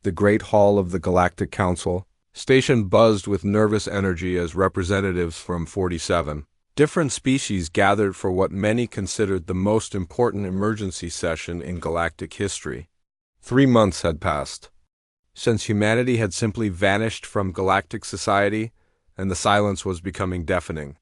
The great hall of the Galactic Council station buzzed with nervous energy as representatives from 47 different species gathered for what many considered the most important emergency session in galactic history. 3 months had passed since humanity had simply vanished from galactic society, and the silence was becoming deafening.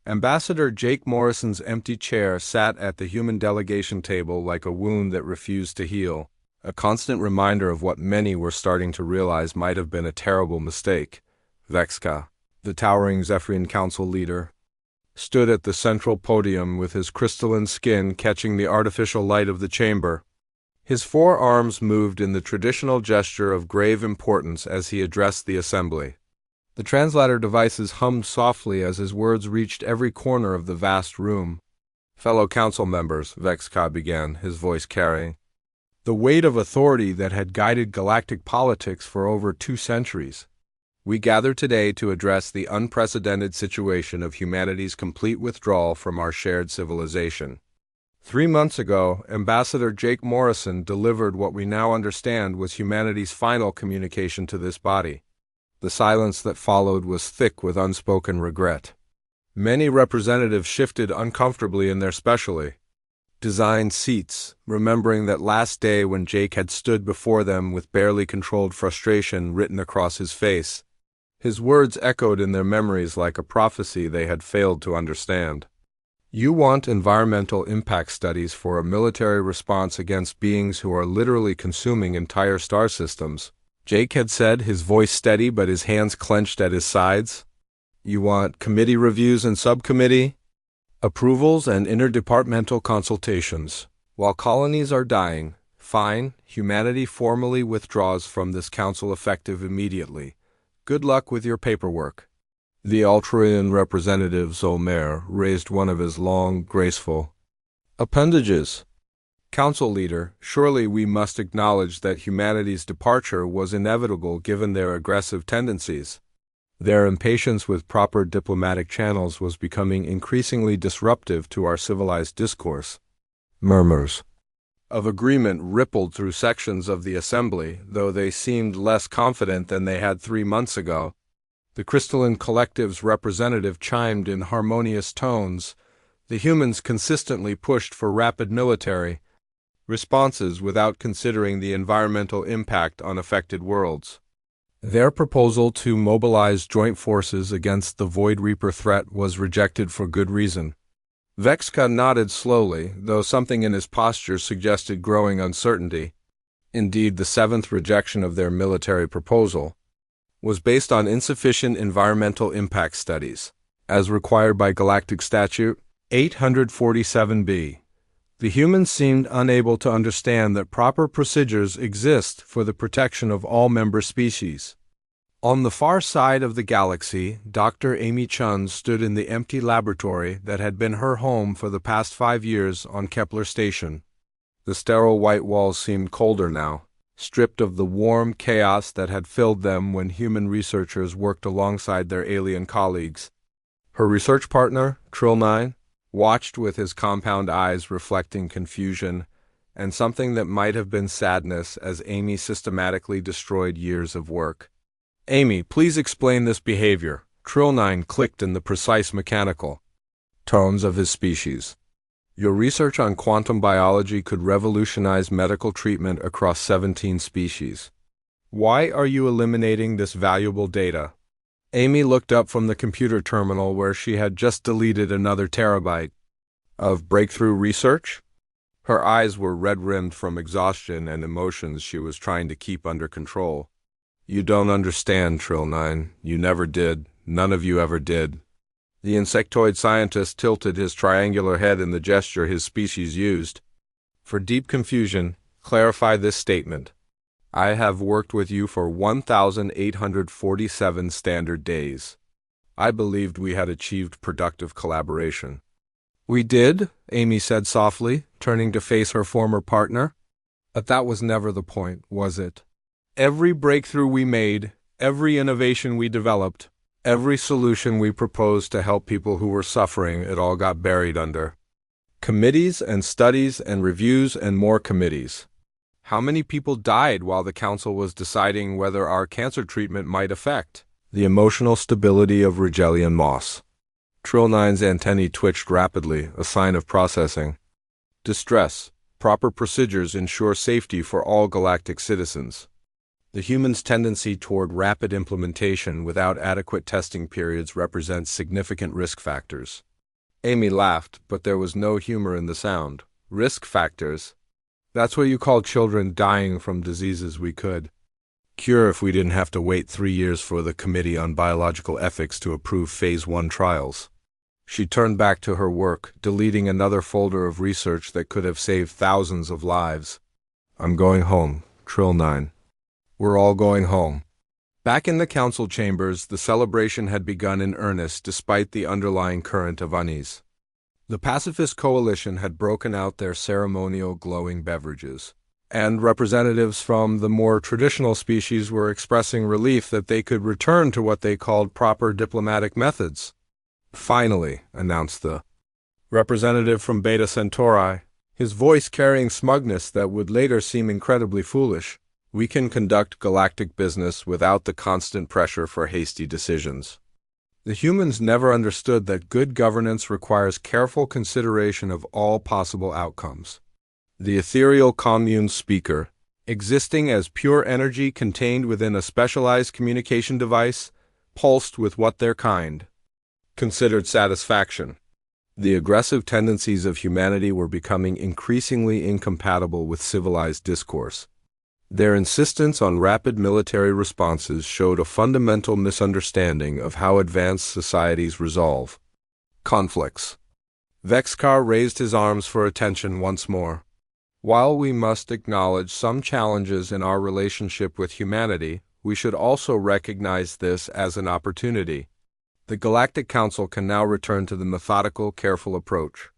Ambassador Jake Morrison's empty chair sat at the human delegation table like a wound that refused to heal, a constant reminder of what many were starting to realize might have been a terrible mistake. Vexka, the towering Zephyrian Council leader, stood at the central podium with his crystalline skin catching the artificial light of the chamber. His forearms moved in the traditional gesture of grave importance as he addressed the assembly. The translator devices hummed softly as his words reached every corner of the vast room. "Fellow council members," Vexka began, his voice carrying the weight of authority that had guided galactic politics for over 2 centuries. "We gather today to address the unprecedented situation of humanity's complete withdrawal from our shared civilization. 3 months ago, Ambassador Jake Morrison delivered what we now understand was humanity's final communication to this body." The silence that followed was thick with unspoken regret. Many representatives shifted uncomfortably in their specially designed seats, remembering that last day when Jake had stood before them with barely controlled frustration written across his face. His words echoed in their memories like a prophecy they had failed to understand. "You want environmental impact studies for a military response against beings who are literally consuming entire star systems," Jake had said, his voice steady but his hands clenched at his sides. "You want committee reviews and subcommittee approvals and interdepartmental consultations. While colonies are dying, fine, humanity formally withdraws from this council effective immediately. Good luck with your paperwork." The Altrian representative Zolmer raised one of his long, graceful appendages. "Council leader, surely we must acknowledge that humanity's departure was inevitable given their aggressive tendencies. Their impatience with proper diplomatic channels was becoming increasingly disruptive to our civilized discourse." Murmurs of agreement rippled through sections of the assembly, though they seemed less confident than they had 3 months ago. The crystalline collective's representative chimed in harmonious tones. The humans consistently pushed for rapid military responses without considering the environmental impact on affected worlds. Their proposal to mobilize joint forces against the Void Reaper threat was rejected for good reason. Vexka nodded slowly, though something in his posture suggested growing uncertainty. Indeed, the 7th rejection of their military proposal was based on insufficient environmental impact studies, as required by Galactic Statute 847b. The humans seemed unable to understand that proper procedures exist for the protection of all member species. On the far side of the galaxy, Dr. Amy Chun stood in the empty laboratory that had been her home for the past 5 years on Kepler Station. The sterile white walls seemed colder now, stripped of the warm chaos that had filled them when human researchers worked alongside their alien colleagues. Her research partner, Trill 9, watched with his compound eyes reflecting confusion and something that might have been sadness as Amy systematically destroyed years of work. "Amy, please explain this behavior," Trill 9 clicked in the precise mechanical tones of his species. "Your research on quantum biology could revolutionize medical treatment across 17 species. Why are you eliminating this valuable data?" Amy looked up from the computer terminal where she had just deleted another terabyte of breakthrough research. Her eyes were red-rimmed from exhaustion and emotions she was trying to keep under control. "You don't understand, Trill 9. You never did. None of you ever did." The insectoid scientist tilted his triangular head in the gesture his species used. "For deep confusion, clarify this statement. I have worked with you for 1,847 standard days. I believed we had achieved productive collaboration." "We did," Amy said softly, turning to face her former partner. "But that was never the point, was it? Every breakthrough we made, every innovation we developed, every solution we proposed to help people who were suffering, it all got buried under committees and studies and reviews and more committees. How many people died while the council was deciding whether our cancer treatment might affect the emotional stability of Rigelian moss? Trill 9's antennae twitched rapidly, a sign of processing. Distress. Proper procedures ensure safety for all galactic citizens. The human's tendency toward rapid implementation without adequate testing periods represents significant risk factors. Amy laughed, but there was no humor in the sound. Risk factors? That's what you call children dying from diseases we could cure if we didn't have to wait 3 years for the Committee on Biological Ethics to approve Phase 1 trials. She turned back to her work, deleting another folder of research that could have saved thousands of lives. I'm going home, Trill 9. We're all going home. Back in the council chambers, the celebration had begun in earnest despite the underlying current of unease. The pacifist coalition had broken out their ceremonial glowing beverages, and representatives from the more traditional species were expressing relief that they could return to what they called proper diplomatic methods. Finally, announced the representative from Beta Centauri, his voice carrying smugness that would later seem incredibly foolish, we can conduct galactic business without the constant pressure for hasty decisions. The humans never understood that good governance requires careful consideration of all possible outcomes. The ethereal commune speaker, existing as pure energy contained within a specialized communication device, pulsed with what their kind considered satisfaction. The aggressive tendencies of humanity were becoming increasingly incompatible with civilized discourse. Their insistence on rapid military responses showed a fundamental misunderstanding of how advanced societies resolve conflicts. Vexkar raised his arms for attention once more. While we must acknowledge some challenges in our relationship with humanity, we should also recognize this as an opportunity. The Galactic Council can now return to the methodical, careful approach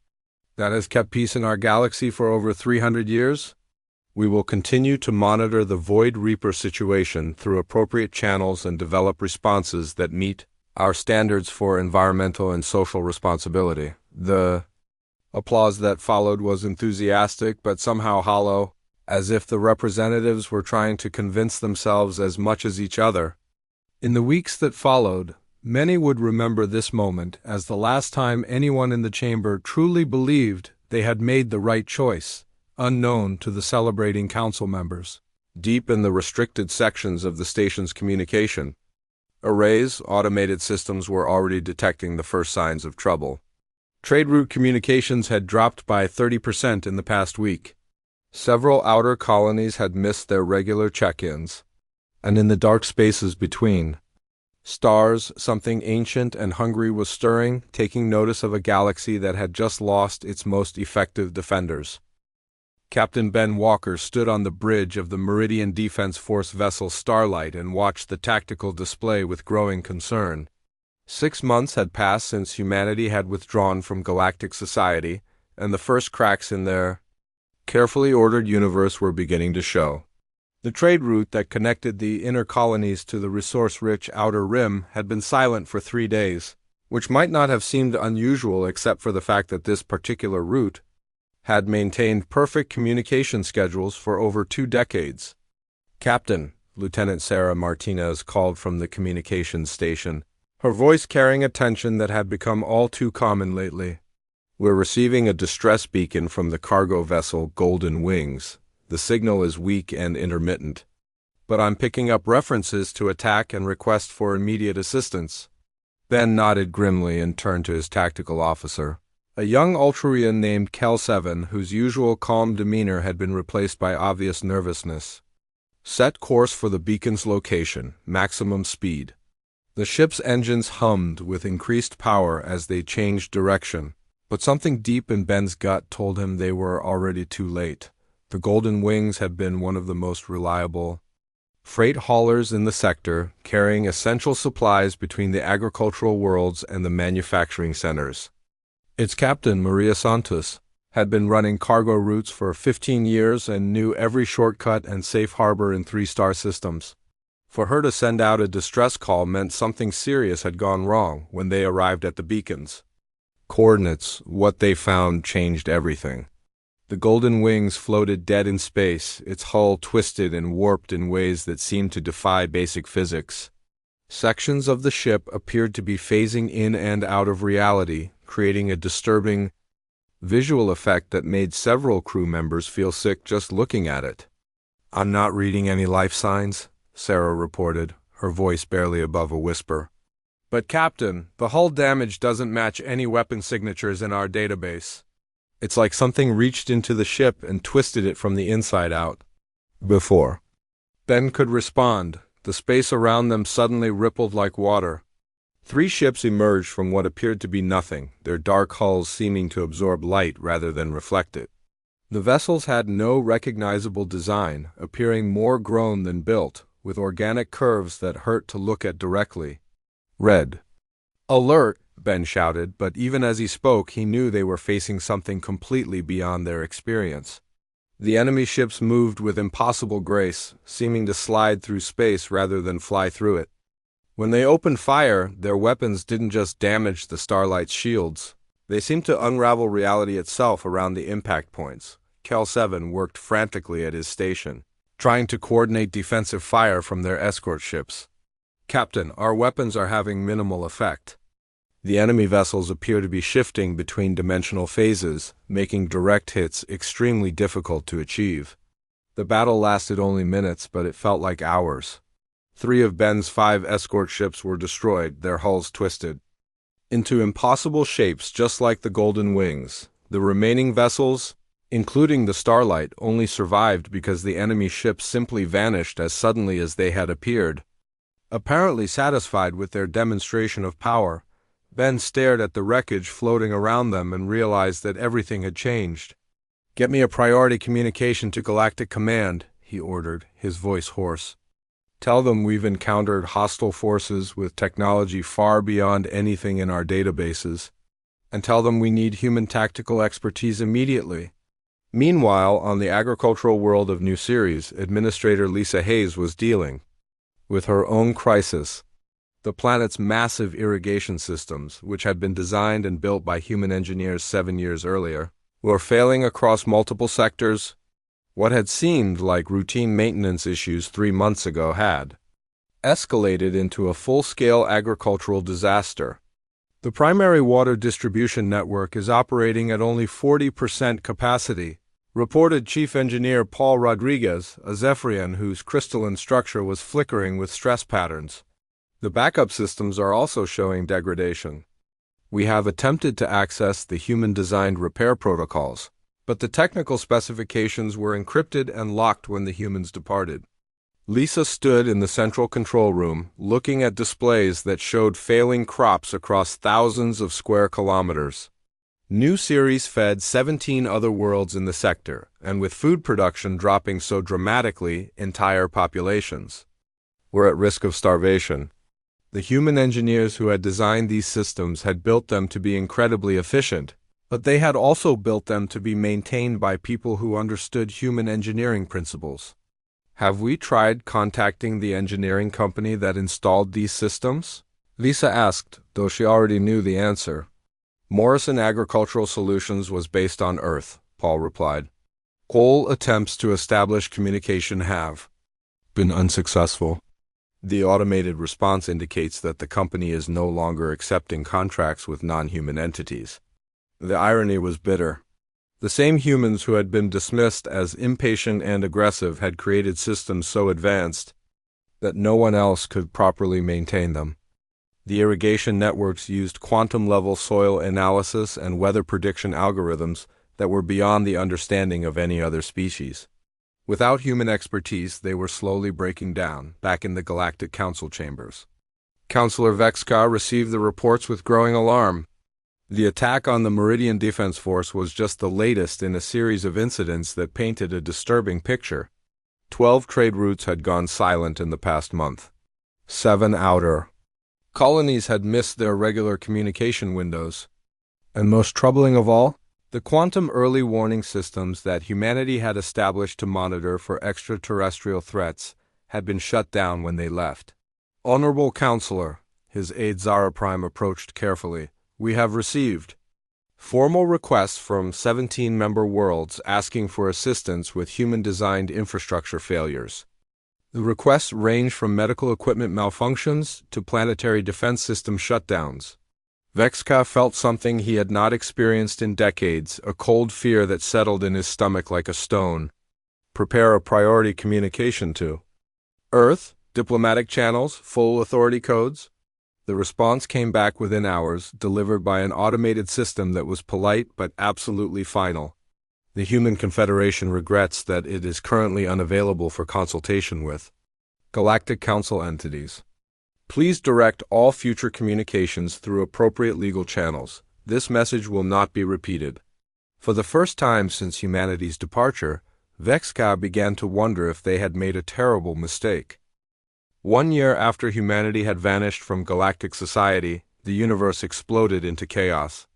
that has kept peace in our galaxy for over 300 years. We will continue to monitor the Void Reaper situation through appropriate channels and develop responses that meet our standards for environmental and social responsibility. The applause that followed was enthusiastic but somehow hollow, as if the representatives were trying to convince themselves as much as each other. In the weeks that followed, many would remember this moment as the last time anyone in the chamber truly believed they had made the right choice, unknown to the celebrating council members. Deep in the restricted sections of the station's communication arrays, automated systems were already detecting the first signs of trouble. Trade route communications had dropped by 30% in the past week. Several outer colonies had missed their regular check-ins, and in the dark spaces between stars, something ancient and hungry was stirring, taking notice of a galaxy that had just lost its most effective defenders. Captain Ben Walker stood on the bridge of the Meridian Defense Force vessel Starlight and watched the tactical display with growing concern. 6 months had passed since humanity had withdrawn from galactic society, and the first cracks in their carefully ordered universe were beginning to show. The trade route that connected the inner colonies to the resource-rich outer rim had been silent for 3 days, which might not have seemed unusual except for the fact that this particular route had maintained perfect communication schedules for over 2 decades. Captain, Lieutenant Sarah Martinez called from the communications station, her voice carrying a tension that had become all too common lately. We're receiving a distress beacon from the cargo vessel Golden Wings. The signal is weak and intermittent, but I'm picking up references to attack and request for immediate assistance. Ben nodded grimly and turned to his tactical officer, a young Ultruian named Kel 7, whose usual calm demeanor had been replaced by obvious nervousness. Set course for the beacon's location, maximum speed. The ship's engines hummed with increased power as they changed direction, but something deep in Ben's gut told him they were already too late. The Golden Wings had been one of the most reliable freight haulers in the sector, carrying essential supplies between the agricultural worlds and the manufacturing centers. Its captain, Maria Santos, had been running cargo routes for 15 years and knew every shortcut and safe harbor in 3-star systems. For her to send out a distress call meant something serious had gone wrong when they arrived at the beacons. Coordinates, what they found, changed everything. The golden wings floated dead in space, its hull twisted and warped in ways that seemed to defy basic physics. Sections of the ship appeared to be phasing in and out of reality, creating a disturbing visual effect that made several crew members feel sick just looking at it. "I'm not reading any life signs," Sarah reported, her voice barely above a whisper. "But Captain, the hull damage doesn't match any weapon signatures in our database. It's like something reached into the ship and twisted it from the inside out." Before Ben could respond, the space around them suddenly rippled like water. 3 ships emerged from what appeared to be nothing, their dark hulls seeming to absorb light rather than reflect it. The vessels had no recognizable design, appearing more grown than built, with organic curves that hurt to look at directly. "Red Alert!" Ben shouted, but even as he spoke, he knew they were facing something completely beyond their experience. The enemy ships moved with impossible grace, seeming to slide through space rather than fly through it. When they opened fire, their weapons didn't just damage the Starlight's shields. They seemed to unravel reality itself around the impact points. Kel 7 worked frantically at his station, trying to coordinate defensive fire from their escort ships. "Captain, our weapons are having minimal effect. The enemy vessels appear to be shifting between dimensional phases, making direct hits extremely difficult to achieve." The battle lasted only minutes, but it felt like hours. 3 of Ben's 5 escort ships were destroyed, their hulls twisted into impossible shapes just like the Golden Wings. The remaining vessels, including the Starlight, only survived because the enemy ships simply vanished as suddenly as they had appeared. Apparently satisfied with their demonstration of power, Ben stared at the wreckage floating around them and realized that everything had changed. "Get me a priority communication to Galactic Command," he ordered, his voice hoarse. "Tell them we've encountered hostile forces with technology far beyond anything in our databases, and tell them we need human tactical expertise immediately." Meanwhile, on the agricultural world of New Series, Administrator Lisa Hayes was dealing with her own crisis. The planet's massive irrigation systems, which had been designed and built by human engineers 7 years earlier, were failing across multiple sectors. What had seemed like routine maintenance issues 3 months ago had escalated into a full-scale agricultural disaster. The primary water distribution network is operating at only 40% capacity, reported Chief Engineer Paul Rodriguez, a Zephyrian whose crystalline structure was flickering with stress patterns. The backup systems are also showing degradation. We have attempted to access the human-designed repair protocols, but the technical specifications were encrypted and locked when the humans departed. Lisa stood in the central control room, looking at displays that showed failing crops across thousands of square kilometers. New Series fed 17 other worlds in the sector, and with food production dropping so dramatically, entire populations were at risk of starvation. The human engineers who had designed these systems had built them to be incredibly efficient, but they had also built them to be maintained by people who understood human engineering principles. "Have we tried contacting the engineering company that installed these systems?" Lisa asked, though she already knew the answer. "Morrison Agricultural Solutions was based on Earth," Paul replied. "All attempts to establish communication have been unsuccessful." The automated response indicates that the company is no longer accepting contracts with non-human entities. The irony was bitter. The same humans who had been dismissed as impatient and aggressive had created systems so advanced that no one else could properly maintain them. The irrigation networks used quantum-level soil analysis and weather prediction algorithms that were beyond the understanding of any other species. Without human expertise, they were slowly breaking down, back in the Galactic Council chambers. Counselor Vexka received the reports with growing alarm. The attack on the Meridian Defense Force was just the latest in a series of incidents that painted a disturbing picture. 12 trade routes had gone silent in the past month. 7 outer colonies had missed their regular communication windows. And most troubling of all, the quantum early warning systems that humanity had established to monitor for extraterrestrial threats had been shut down when they left. "Honorable Counselor," his aide Zara Prime approached carefully, "we have received Formal requests from 17 member worlds asking for assistance with human-designed infrastructure failures. The requests range from medical equipment malfunctions to planetary defense system shutdowns. Vexka felt something he had not experienced in decades, a cold fear that settled in his stomach like a stone. Prepare a priority communication to Earth, diplomatic channels, full authority codes. The response came back within hours, delivered by an automated system that was polite but absolutely final. The Human Confederation regrets that it is currently unavailable for consultation with Galactic Council entities. Please direct all future communications through appropriate legal channels. This message will not be repeated. For the first time since humanity's departure, Vexka began to wonder if they had made a terrible mistake. 1 year after humanity had vanished from galactic society, the universe exploded into chaos.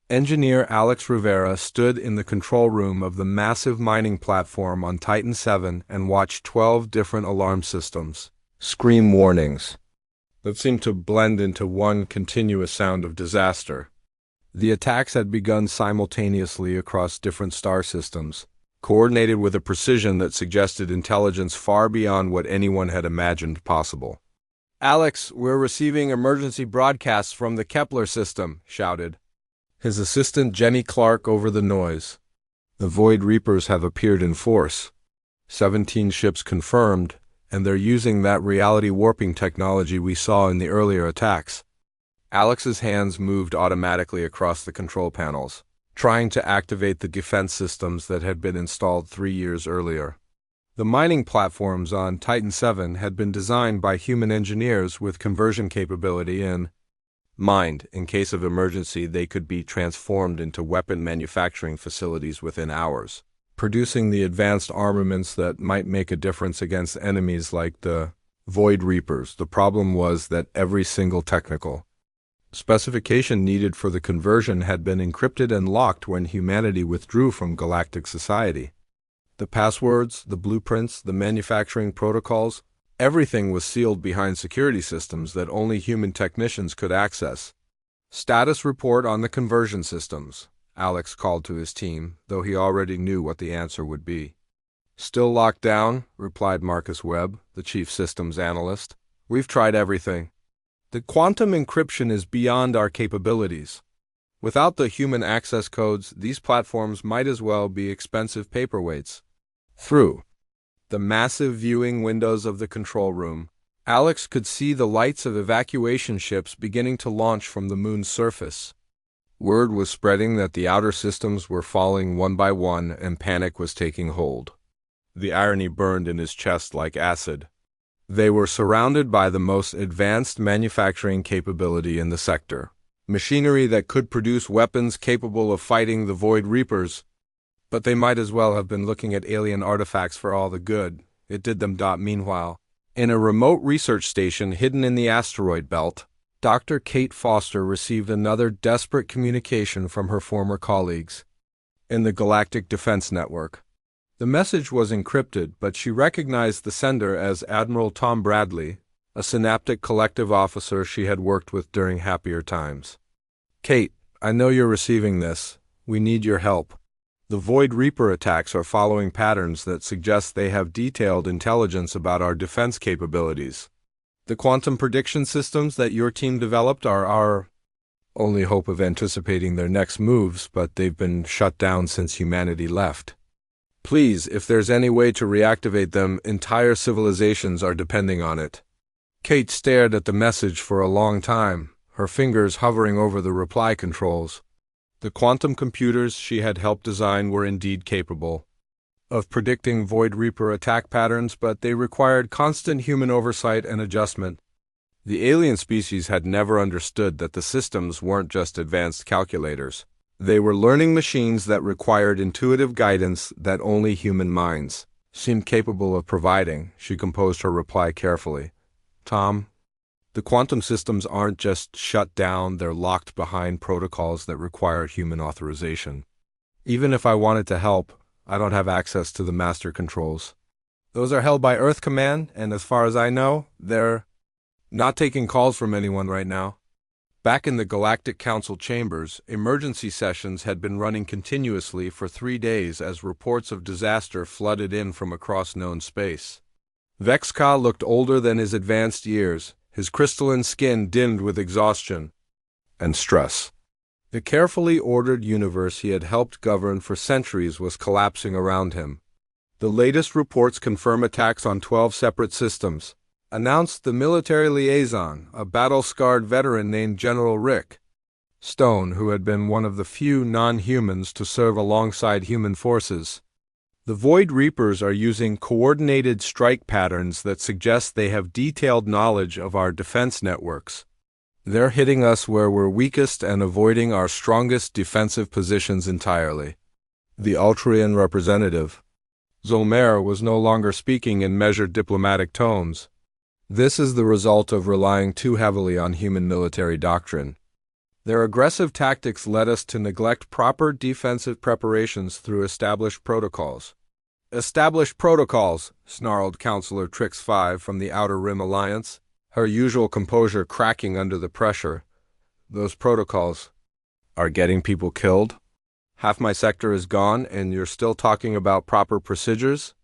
Engineer Alex Rivera stood in the control room of the massive mining platform on Titan VII and watched 12 different alarm systems scream warnings that seemed to blend into one continuous sound of disaster. The attacks had begun simultaneously across different star systems, coordinated with a precision that suggested intelligence far beyond what anyone had imagined possible. "Alex, we're receiving emergency broadcasts from the Kepler system," shouted his assistant Jenny Clark over the noise. "The Void Reapers have appeared in force. 17 ships confirmed, and they're using that reality warping technology we saw in the earlier attacks." Alex's hands moved automatically across the control panels, trying to activate the defense systems that had been installed 3 years earlier. The mining platforms on Titan VII had been designed by human engineers with conversion capability in mind. In case of emergency, they could be transformed into weapon manufacturing facilities within hours, producing the advanced armaments that might make a difference against enemies like the Void Reapers. The problem was that every single technical specification needed for the conversion had been encrypted and locked when humanity withdrew from galactic society. The passwords, the blueprints, the manufacturing protocols, everything was sealed behind security systems that only human technicians could access. "Status report on the conversion systems," Alex called to his team, though he already knew what the answer would be. "Still locked down," replied Marcus Webb, the chief systems analyst. "We've tried everything. The quantum encryption is beyond our capabilities. Without the human access codes, these platforms might as well be expensive paperweights." Through the massive viewing windows of the control room, Alex could see the lights of evacuation ships beginning to launch from the moon's surface. Word was spreading that the outer systems were falling one by one and panic was taking hold. The irony burned in his chest like acid. They were surrounded by the most advanced manufacturing capability in the sector. Machinery that could produce weapons capable of fighting the Void Reapers. But they might as well have been looking at alien artifacts for all the good it did them. Meanwhile, in a remote research station hidden in the asteroid belt, Dr. Kate Foster received another desperate communication from her former colleagues in the Galactic Defense Network. The message was encrypted, but she recognized the sender as Admiral Tom Bradley, a synaptic collective officer she had worked with during happier times. "Kate, I know you're receiving this. We need your help. The Void Reaper attacks are following patterns that suggest they have detailed intelligence about our defense capabilities. The quantum prediction systems that your team developed are our only hope of anticipating their next moves, but they've been shut down since humanity left. Please, if there's any way to reactivate them, entire civilizations are depending on it." Kate stared at the message for a long time, her fingers hovering over the reply controls. The quantum computers she had helped design were indeed capable of predicting Void Reaper attack patterns, but they required constant human oversight and adjustment. The alien species had never understood that the systems weren't just advanced calculators. They were learning machines that required intuitive guidance that only human minds seemed capable of providing. She composed her reply carefully. "Tom, the quantum systems aren't just shut down, they're locked behind protocols that require human authorization. Even if I wanted to help, I don't have access to the master controls. Those are held by Earth Command, and as far as I know, they're not taking calls from anyone right now." Back in the Galactic Council chambers, emergency sessions had been running continuously for 3 days as reports of disaster flooded in from across known space. Vexka looked older than his advanced years, his crystalline skin dimmed with exhaustion and stress. The carefully ordered universe he had helped govern for centuries was collapsing around him. The latest reports confirm attacks on 12 separate systems, announced the military liaison, a battle-scarred veteran named General Rick Stone, who had been one of the few non-humans to serve alongside human forces. The Void Reapers are using coordinated strike patterns that suggest they have detailed knowledge of our defense networks. They're hitting us where we're weakest and avoiding our strongest defensive positions entirely. The Ultrian representative, Zolmer, was no longer speaking in measured diplomatic tones. This is the result of relying too heavily on human military doctrine. Their aggressive tactics led us to neglect proper defensive preparations through established protocols. Established protocols, snarled Counselor Trix 5 from the Outer Rim Alliance, her usual composure cracking under the pressure. Those protocols are getting people killed? Half my sector is gone, and you're still talking about proper procedures?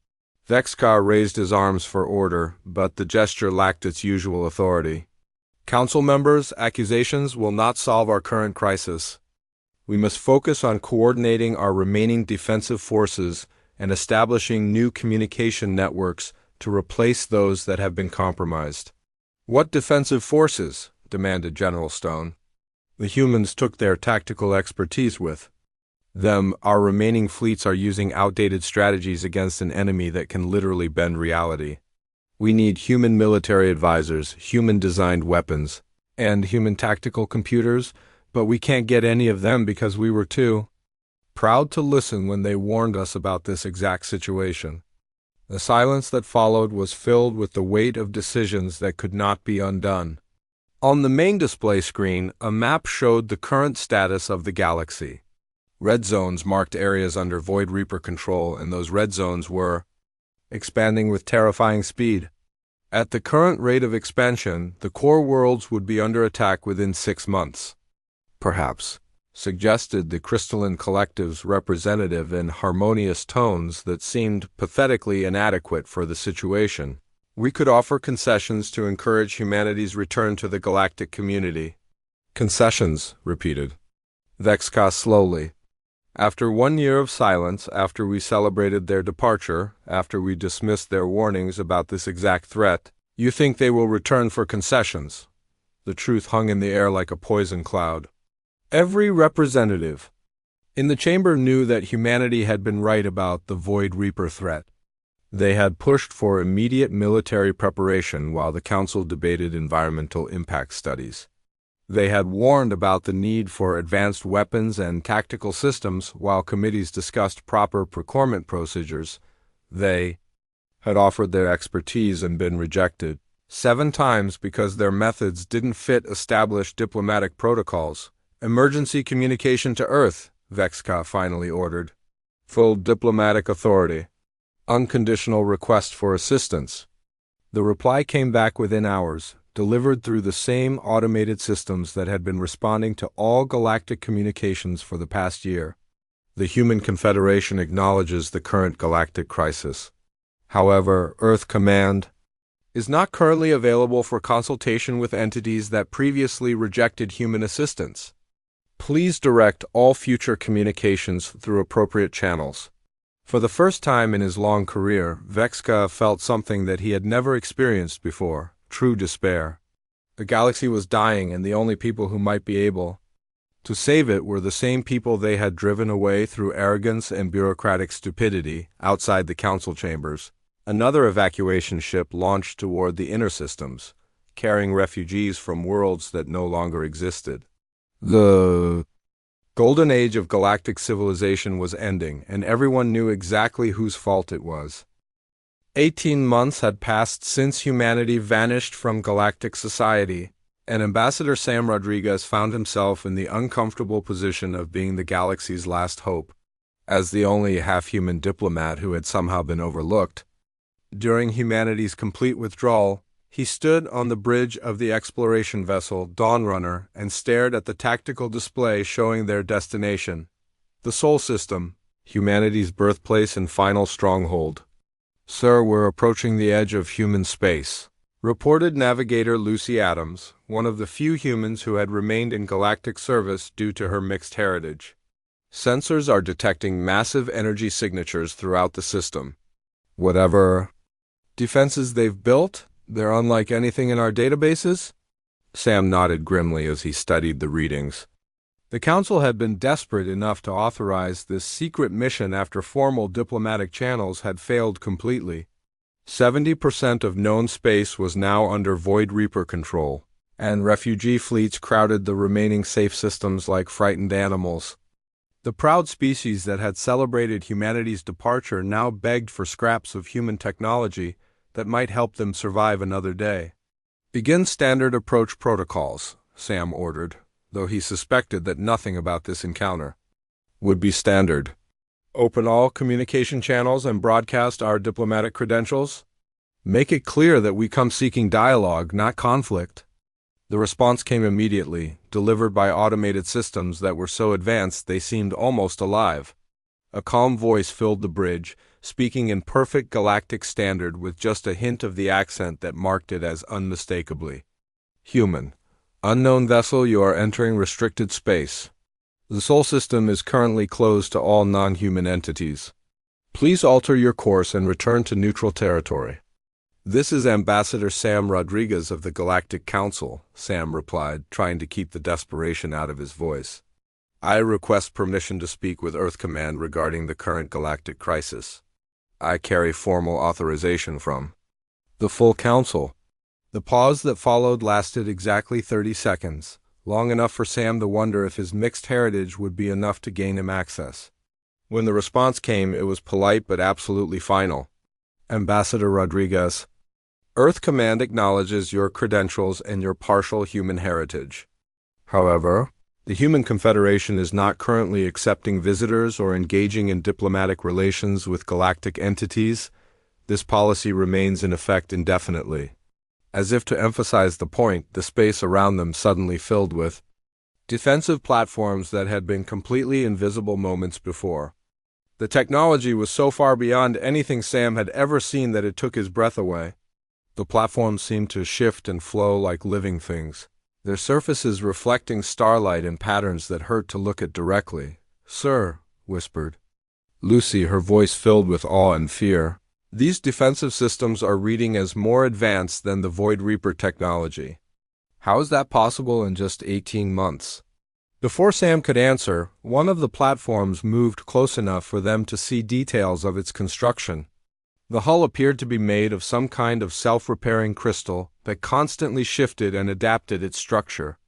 Vexka raised his arms for order, but the gesture lacked its usual authority. Council members, accusations will not solve our current crisis. We must focus on coordinating our remaining defensive forces and establishing new communication networks to replace those that have been compromised. What defensive forces? Demanded General Stone. The humans took their tactical expertise with them. Our remaining fleets are using outdated strategies against an enemy that can literally bend reality. We need human military advisors, human-designed weapons, and human tactical computers, but we can't get any of them because we were too proud to listen when they warned us about this exact situation. The silence that followed was filled with the weight of decisions that could not be undone. On the main display screen, a map showed the current status of the galaxy. Red zones marked areas under Void Reaper control, and those red zones were expanding with terrifying speed. At the current rate of expansion, the core worlds would be under attack within 6 months. Perhaps, suggested the Crystalline Collective's representative in harmonious tones that seemed pathetically inadequate for the situation. We could offer concessions to encourage humanity's return to the galactic community. Concessions, repeated Vexka slowly. After 1 year of silence, after we celebrated their departure, after we dismissed their warnings about this exact threat, you think they will return for concessions? The truth hung in the air like a poison cloud. Every representative in the chamber knew that humanity had been right about the Void Reaper threat. They had pushed for immediate military preparation while the Council debated environmental impact studies. They had warned about the need for advanced weapons and tactical systems while committees discussed proper procurement procedures. They had offered their expertise and been rejected 7 times because their methods didn't fit established diplomatic protocols. Emergency communication to Earth, Vexka finally ordered. Full diplomatic authority. Unconditional request for assistance. The reply came back within hours, delivered through the same automated systems that had been responding to all galactic communications for the past year. The Human Confederation acknowledges the current galactic crisis. However, Earth Command is not currently available for consultation with entities that previously rejected human assistance. Please direct all future communications through appropriate channels. For the first time in his long career, Vexka felt something that he had never experienced before. True despair. The galaxy was dying, and the only people who might be able to save it were the same people they had driven away through arrogance and bureaucratic stupidity outside the council chambers. Another evacuation ship launched toward the inner systems, carrying refugees from worlds that no longer existed. The golden age of galactic civilization was ending, and everyone knew exactly whose fault it was. 18 months had passed since humanity vanished from galactic society, and Ambassador Sam Rodriguez found himself in the uncomfortable position of being the galaxy's last hope. As the only half-human diplomat who had somehow been overlooked, during humanity's complete withdrawal, He stood on the bridge of the exploration vessel Dawnrunner and stared at the tactical display showing their destination. The Sol System, humanity's birthplace and final stronghold. "Sir, we're approaching the edge of human space," reported Navigator Lucy Adams, one of the few humans who had remained in galactic service due to her mixed heritage. "Sensors are detecting massive energy signatures throughout the system. Whatever defenses they've built, they're unlike anything in our databases?" Sam nodded grimly as he studied the readings. The Council had been desperate enough to authorize this secret mission after formal diplomatic channels had failed completely. 70% of known space was now under Void Reaper control, and refugee fleets crowded the remaining safe systems like frightened animals. The proud species that had celebrated humanity's departure now begged for scraps of human technology that might help them survive another day. "Begin standard approach protocols," Sam ordered, though he suspected that nothing about this encounter would be standard. "Open all communication channels and broadcast our diplomatic credentials. Make it clear that we come seeking dialogue, not conflict." The response came immediately, delivered by automated systems that were so advanced they seemed almost alive. A calm voice filled the bridge, speaking in perfect galactic standard with just a hint of the accent that marked it as unmistakably human. "Unknown vessel, you are entering restricted space. The Sol System is currently closed to all non-human entities. Please alter your course and return to neutral territory." "This is Ambassador Sam Rodriguez of the Galactic Council," Sam replied, trying to keep the desperation out of his voice. "I request permission to speak with Earth Command regarding the current galactic crisis. I carry formal authorization from the full Council." The pause that followed lasted exactly 30 seconds, long enough for Sam to wonder if his mixed heritage would be enough to gain him access. When the response came, it was polite but absolutely final. "Ambassador Rodriguez, Earth Command acknowledges your credentials and your partial human heritage. However, the Human Confederation is not currently accepting visitors or engaging in diplomatic relations with galactic entities. This policy remains in effect indefinitely." As if to emphasize the point, the space around them suddenly filled with defensive platforms that had been completely invisible moments before. The technology was so far beyond anything Sam had ever seen that it took his breath away. The platforms seemed to shift and flow like living things, their surfaces reflecting starlight in patterns that hurt to look at directly. "Sir," whispered Lucy, her voice filled with awe and fear, "these defensive systems are reading as more advanced than the Void Reaper technology. How is that possible in just 18 months? Before Sam could answer, one of the platforms moved close enough for them to see details of its construction. The hull appeared to be made of some kind of self-repairing crystal that constantly shifted and adapted its structure.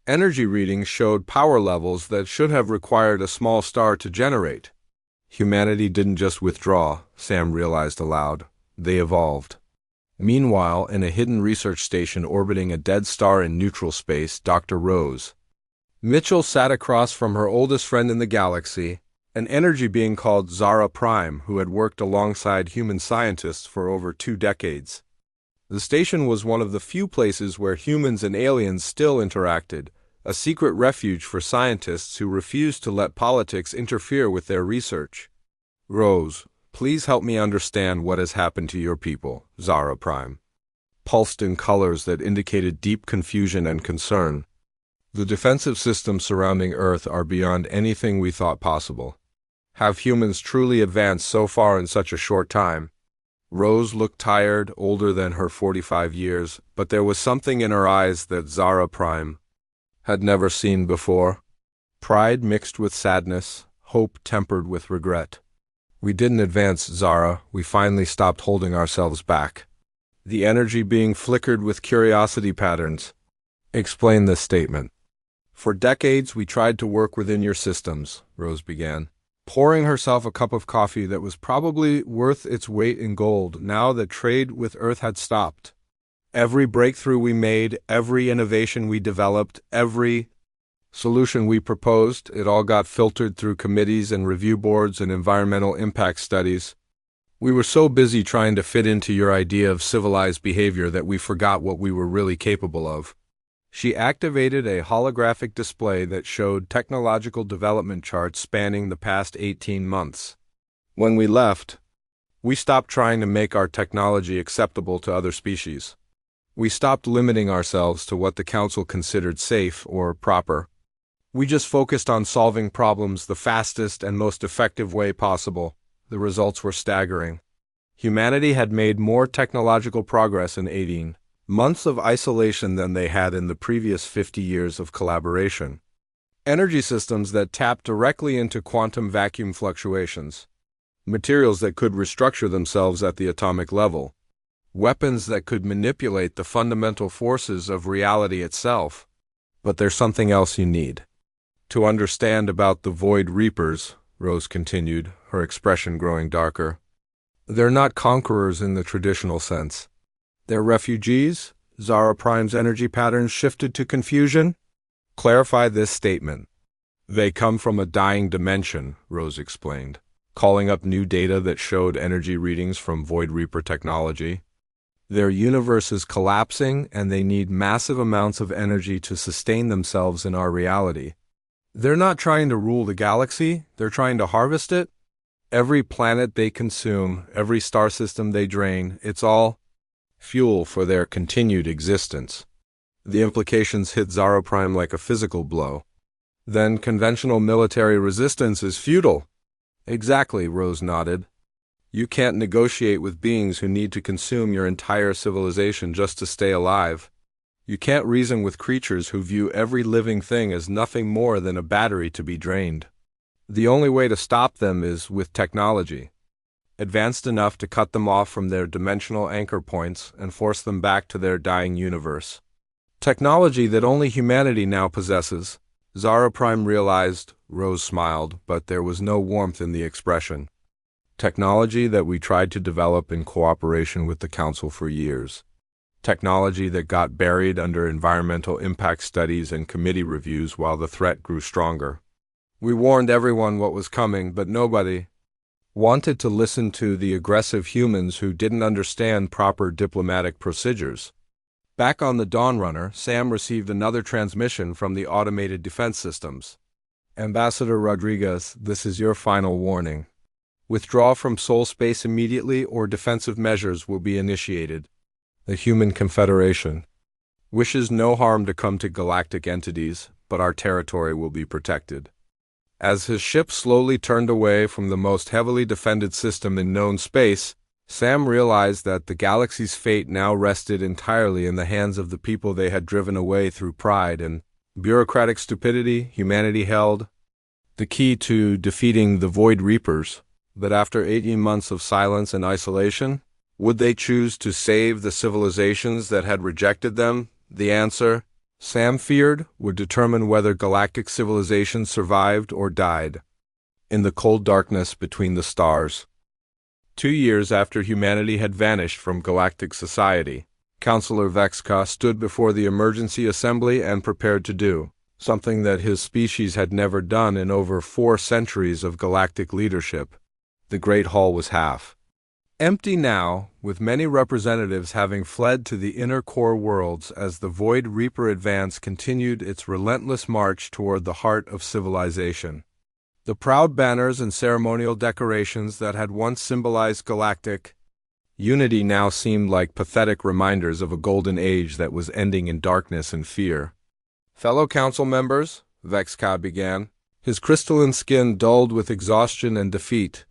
Energy readings showed power levels that should have required a small star to generate. Humanity didn't just withdraw, Sam realized aloud. They evolved. Meanwhile, in a hidden research station orbiting a dead star in neutral space, Dr. Rose Mitchell sat across from her oldest friend in the galaxy, an energy being called Zara Prime, who had worked alongside human scientists for over 2 decades. The station was one of the few places where humans and aliens still interacted, a secret refuge for scientists who refused to let politics interfere with their research. "Rose, please help me understand what has happened to your people," Zara Prime pulsed in colors that indicated deep confusion and concern. "The defensive systems surrounding Earth are beyond anything we thought possible. Have humans truly advanced so far in such a short time?" Rose looked tired, older than her 45 years, but there was something in her eyes that Zara Prime had never seen before. Pride mixed with sadness, hope tempered with regret. "We didn't advance, Zara. We finally stopped holding ourselves back. The energy being flickered with curiosity patterns." Explain this statement. "For decades we tried to work within your systems," Rose began, pouring herself a cup of coffee that was probably worth its weight in gold now that trade with Earth had stopped. "Every breakthrough we made, every innovation we developed, every solution we proposed, it all got filtered through committees and review boards and environmental impact studies. We were so busy trying to fit into your idea of civilized behavior that we forgot what we were really capable of. She activated a holographic display that showed technological development charts spanning the past 18 months. When we left, we stopped trying to make our technology acceptable to other species. We stopped limiting ourselves to what the Council considered safe or proper. We just focused on solving problems the fastest and most effective way possible. The results were staggering. Humanity had made more technological progress in 18 months of isolation than they had in the previous 50 years of collaboration. Energy systems that tapped directly into quantum vacuum fluctuations. Materials that could restructure themselves at the atomic level. Weapons that could manipulate the fundamental forces of reality itself. But there's something else you need. To understand about the Void Reapers, Rose continued, her expression growing darker. They're not conquerors in the traditional sense. They're refugees. Zara Prime's energy patterns shifted to confusion. Clarify this statement. They come from a dying dimension, Rose explained, calling up new data that showed energy readings from Void Reaper technology. Their universe is collapsing, and they need massive amounts of energy to sustain themselves in our reality. They're not trying to rule the galaxy, they're trying to harvest it. Every planet they consume, every star system they drain, it's all fuel for their continued existence. The implications hit Zara Prime like a physical blow. Then conventional military resistance is futile. Exactly, Rose nodded. You can't negotiate with beings who need to consume your entire civilization just to stay alive. You can't reason with creatures who view every living thing as nothing more than a battery to be drained. The only way to stop them is with technology, advanced enough to cut them off from their dimensional anchor points and force them back to their dying universe. Technology that only humanity now possesses. Zara Prime realized. Rose smiled, but there was no warmth in the expression. Technology that we tried to develop in cooperation with the Council for years. Technology that got buried under environmental impact studies and committee reviews while the threat grew stronger. We warned everyone what was coming, but nobody wanted to listen to the aggressive humans who didn't understand proper diplomatic procedures. Back on the Dawnrunner, Sam received another transmission from the automated defense systems. Ambassador Rodriguez, this is your final warning. Withdraw from Sol Space immediately or defensive measures will be initiated. The Human Confederation wishes no harm to come to galactic entities, but our territory will be protected. As his ship slowly turned away from the most heavily defended system in known space, Sam realized that the galaxy's fate now rested entirely in the hands of the people they had driven away through pride and bureaucratic stupidity. Humanity held the key to defeating the Void Reapers, but after 18 months of silence and isolation, would they choose to save the civilizations that had rejected them? The answer, Sam feared, would determine whether galactic civilizations survived or died. In the cold darkness between the stars. 2 years after humanity had vanished from galactic society, Counselor Vexka stood before the emergency assembly and prepared to do something that his species had never done in over 4 centuries of galactic leadership. The Great Hall was half empty now, with many representatives having fled to the inner core worlds as the Void Reaper advance continued its relentless march toward the heart of civilization. The proud banners and ceremonial decorations that had once symbolized galactic unity now seemed like pathetic reminders of a golden age that was ending in darkness and fear. Fellow council members, Vexka began, his crystalline skin dulled with exhaustion and defeat.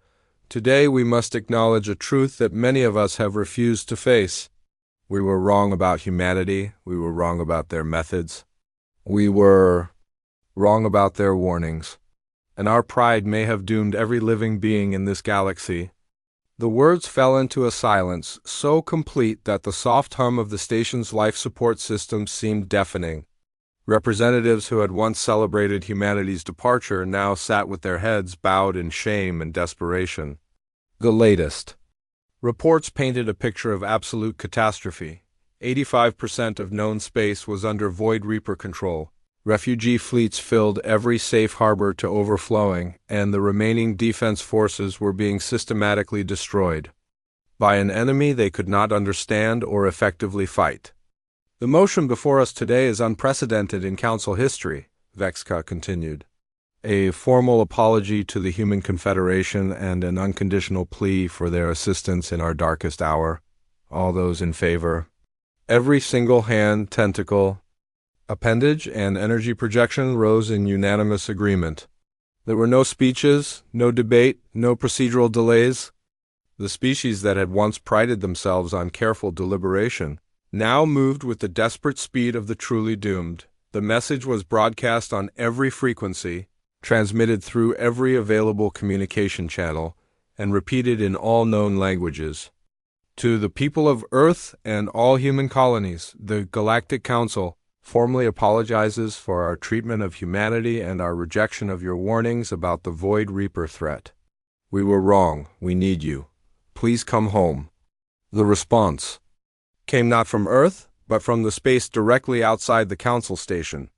Today we must acknowledge a truth that many of us have refused to face. We were wrong about humanity. We were wrong about their methods. We were wrong about their warnings. And our pride may have doomed every living being in this galaxy. The words fell into a silence so complete that the soft hum of the station's life support system seemed deafening. Representatives who had once celebrated humanity's departure now sat with their heads bowed in shame and desperation. The latest reports painted a picture of absolute catastrophe. 85% of known space was under Void Reaper control. Refugee fleets filled every safe harbor to overflowing, and the remaining defense forces were being systematically destroyed. by an enemy they could not understand or effectively fight. The motion before us today is unprecedented in Council history, Vexka continued. A formal apology to the Human Confederation and an unconditional plea for their assistance in our darkest hour. All those in favor. Every single hand, tentacle, appendage, and energy projection rose in unanimous agreement. There were no speeches, no debate, no procedural delays. The species that had once prided themselves on careful deliberation now moved with the desperate speed of the truly doomed. The message was broadcast on every frequency, transmitted through every available communication channel, and repeated in all known languages. To the people of Earth and all human colonies, the Galactic Council formally apologizes for our treatment of humanity and our rejection of your warnings about the Void Reaper threat. We were wrong. We need you. Please come home. The response came not from Earth, but from the space directly outside the Council station.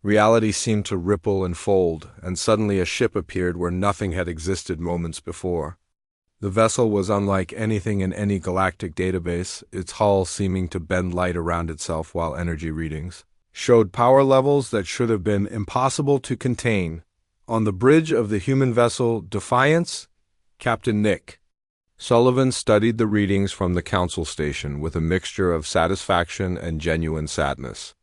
Reality seemed to ripple and fold, and suddenly a ship appeared where nothing had existed moments before. The vessel was unlike anything in any galactic database, its hull seeming to bend light around itself while energy readings showed power levels that should have been impossible to contain. On the bridge of the human vessel Defiance, Captain Nick Sullivan studied the readings from the Council station with a mixture of satisfaction and genuine sadness.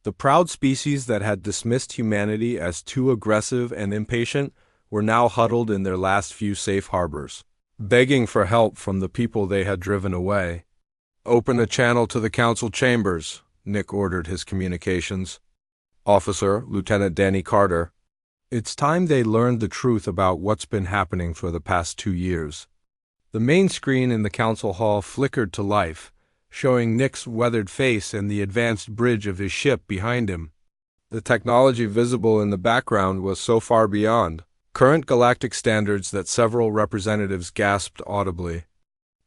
The proud species that had dismissed humanity as too aggressive and impatient were now huddled in their last few safe harbors, begging for help from the people they had driven away. "Open a channel to the Council chambers," Nick ordered his communications. "Officer, Lieutenant Danny Carter, it's time they learned the truth about what's been happening for the past 2 years." The main screen in the Council hall flickered to life, showing Nick's weathered face and the advanced bridge of his ship behind him. The technology visible in the background was so far beyond current galactic standards that several representatives gasped audibly.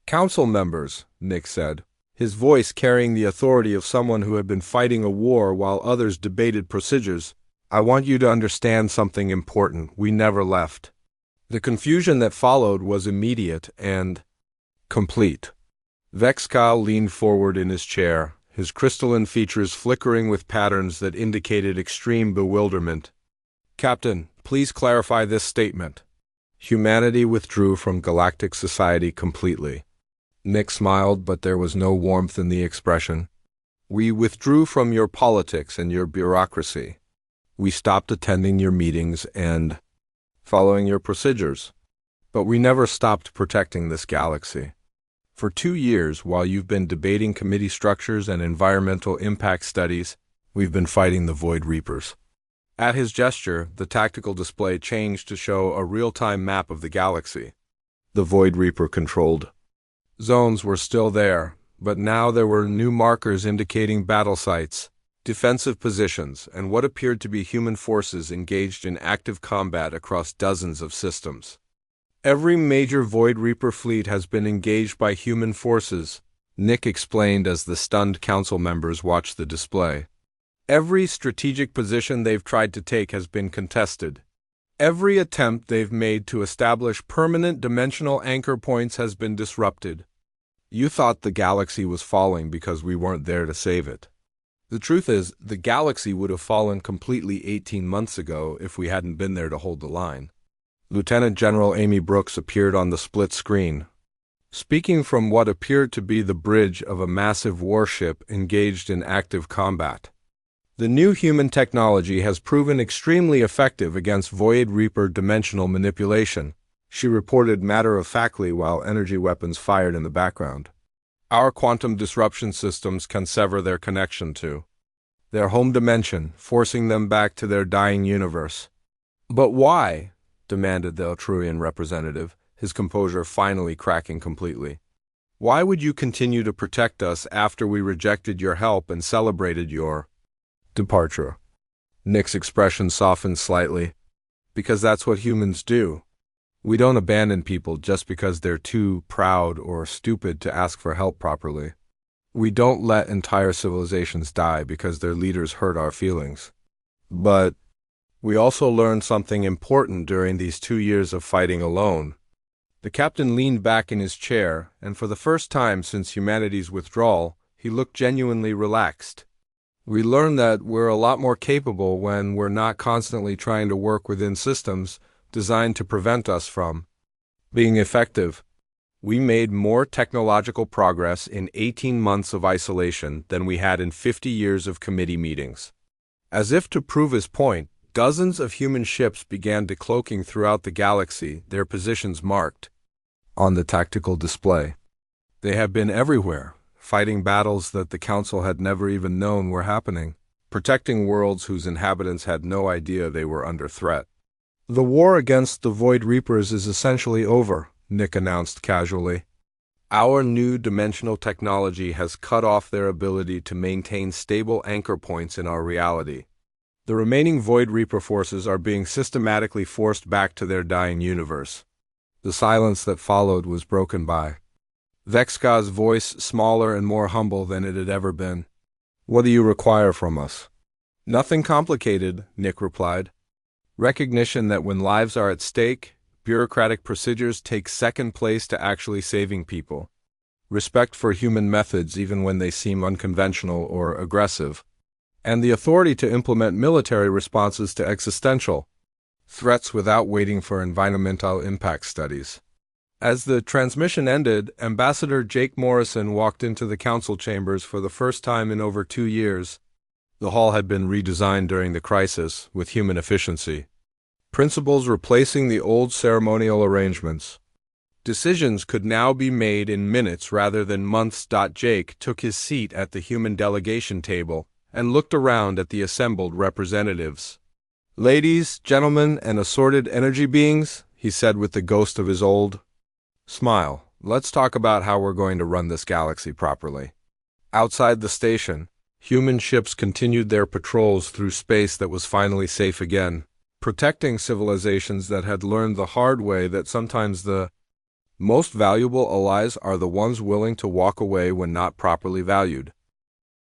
"Council members," Nick said, his voice carrying the authority of someone who had been fighting a war while others debated procedures, "I want you to understand something important. We never left." The confusion that followed was immediate and complete. Vexka leaned forward in his chair, his crystalline features flickering with patterns that indicated extreme bewilderment. "Captain, please clarify this statement." Humanity withdrew from galactic society completely. Nick smiled, but there was no warmth in the expression. "We withdrew from your politics and your bureaucracy. We stopped attending your meetings and following your procedures. But we never stopped protecting this galaxy. For 2 years, while you've been debating committee structures and environmental impact studies, we've been fighting the Void Reapers." At his gesture, the tactical display changed to show a real-time map of the galaxy. The Void Reaper-controlled zones were still there, but now there were new markers indicating battle sites, defensive positions, and what appeared to be human forces engaged in active combat across dozens of systems. "Every major Void Reaper fleet has been engaged by human forces," Nick explained as the stunned council members watched the display. "Every strategic position they've tried to take has been contested. Every attempt they've made to establish permanent dimensional anchor points has been disrupted. You thought the galaxy was falling because we weren't there to save it. The truth is, the galaxy would have fallen completely 18 months ago if we hadn't been there to hold the line." Lieutenant General Amy Brooks appeared on the split screen, speaking from what appeared to be the bridge of a massive warship engaged in active combat. "The new human technology has proven extremely effective against Void Reaper dimensional manipulation," she reported matter-of-factly while energy weapons fired in the background. "Our quantum disruption systems can sever their connection to their home dimension, forcing them back to their dying universe." "But why?" demanded the Etrurian representative, his composure finally cracking completely. "Why would you continue to protect us after we rejected your help and celebrated your departure?" Nick's expression softened slightly. "Because that's what humans do. We don't abandon people just because they're too proud or stupid to ask for help properly. We don't let entire civilizations die because their leaders hurt our feelings. But we also learned something important during these 2 years of fighting alone. The captain leaned back in his chair, and for the first time since humanity's withdrawal, he looked genuinely relaxed. We learned that we're a lot more capable when we're not constantly trying to work within systems designed to prevent us from being effective. We made more technological progress in 18 months of isolation than we had in 50 years of committee meetings. As if to prove his point, dozens of human ships began decloaking throughout the galaxy, their positions marked on the tactical display. They have been everywhere, fighting battles that the Council had never even known were happening, protecting worlds whose inhabitants had no idea they were under threat. The war against the Void Reapers is essentially over, Nick announced casually. Our new dimensional technology has cut off their ability to maintain stable anchor points in our reality. The remaining Void Reaper forces are being systematically forced back to their dying universe. The silence that followed was broken by Vexka's voice, smaller and more humble than it had ever been. "What do you require from us?" "Nothing complicated," Nick replied. "Recognition that when lives are at stake, bureaucratic procedures take second place to actually saving people. Respect for human methods even when they seem unconventional or aggressive. And the authority to implement military responses to existential threats without waiting for environmental impact studies." As the transmission ended, Ambassador Jake Morrison walked into the council chambers for the first time in over 2 years. The hall had been redesigned during the crisis, with human efficiency. Principles replacing the old ceremonial arrangements. Decisions could now be made in minutes rather than months. Jake took his seat at the human delegation table and looked around at the assembled representatives. "Ladies, gentlemen, and assorted energy beings," he said with the ghost of his old smile, "let's talk about how we're going to run this galaxy properly." Outside the station, human ships continued their patrols through space that was finally safe again, protecting civilizations that had learned the hard way that sometimes the most valuable allies are the ones willing to walk away when not properly valued.